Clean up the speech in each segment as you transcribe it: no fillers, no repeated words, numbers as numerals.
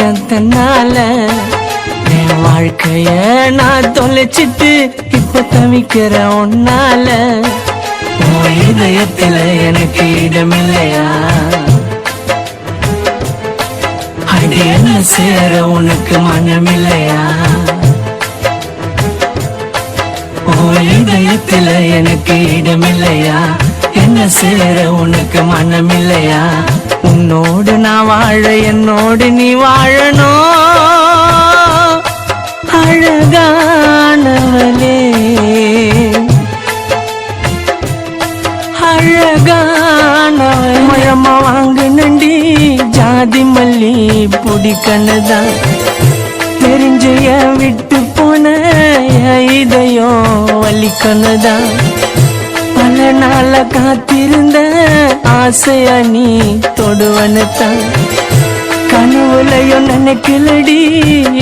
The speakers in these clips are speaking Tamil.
மயங்கிட்டேன் தன்னால என் வாழ்க்கைய நான் தொலைச்சிட்டு இப்ப தவிக்கிற ஒன்னால உன் இதயத்துல எனக்கு இடமில்லையா அடி என்ன சேர உனக்கு மனமில்லையா உன் இதயத்துல எனக்கு இடமில்லையா என்ன சேர உனக்கு மனமில்லையா உன்னோடு நான் வாழ என்னோடு நீ வாழணும் அழகானவளே அழகானவள் மழமா வாங்கு நண்டி ஜாதி மல்லி பிடிக்கணுதான் தெரிஞ்சைய விட்டு போன இதயம் வலிக்கணுதான் பல நாள காத்திருந்த ஆசையா நீ தொடுவனத்தான் கனவுலையும் நினைக்கலடி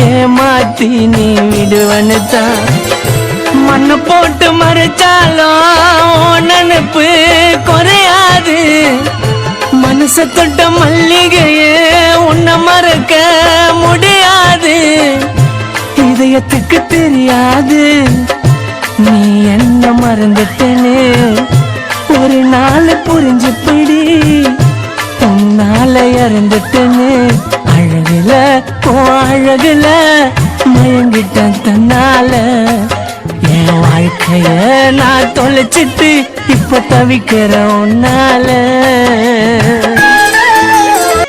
ஏமாத்தி நீ விடுவனத்தான் மண்ணை போட்டு மறைச்சாலும் நினைப்பு குறையாது மனச தொட்ட மல்லிகையே உன்னை மறக்க முடியாது இதயத்துக்கு தெரியாது நீ என்ன மறந்துட்டேன்னு ஒரு நாள் புரிஞ்சு பிடி உன்னால இறந்துட்டேன்னு அழகுல அழகுல மயங்கிட்டேன் தன்னால என் வாழ்க்கைய நான் தொலைச்சிட்டு இப்ப தவிக்கிற உன்னால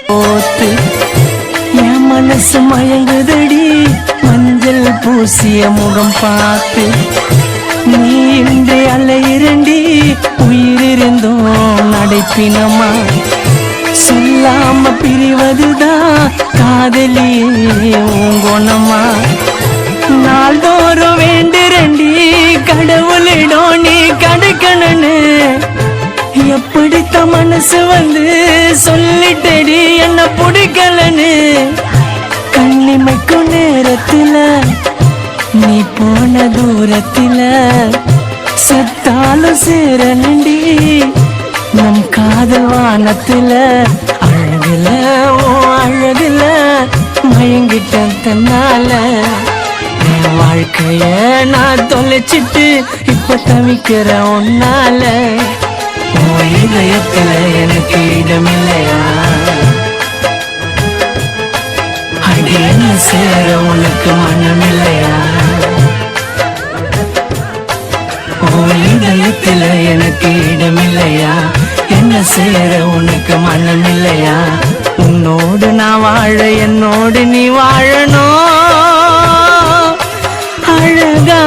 போத்து என் மனசு மயங்குதடி மஞ்சள் பூசிய முகம் பார்த்து நீ இன்று அலையிரண்டி உயிரிருந்தும் நடைப்பினமா சொல்லாம பிரிவதுதான் காதலியே உங்கோணமா நாள்தோறும் வேண்டிரண்டி கடவுளிடம் நீ கிடைக்கணும்னு எப்படித்த மனசு வந்து சொல்லிட்டடி என்ன பிடிக்கலன்னு கண்ணிமைக்கும் நேரத்துல நீ போன தூரத்துல செத்தாலும் சேரண்டி நம் காதல் வானத்துல அழகுல அழகுல மயங்கிட்டேன் தன்னால என் வாழ்க்கைய நான் தொலைச்சிட்டு இப்ப தவிக்கிற ஒன்னால உன் இதயத்துல எனக்கு இடமில்லையா அடி என்ன சேர உனக்கு மனமில்லையா உன் இதயத்துல எனக்கு இடமில்லையா என்ன சேர உனக்கு மனமில்லையா உன்னோடு நான் வாழ என்னோடு நீ வாழணும் அழகா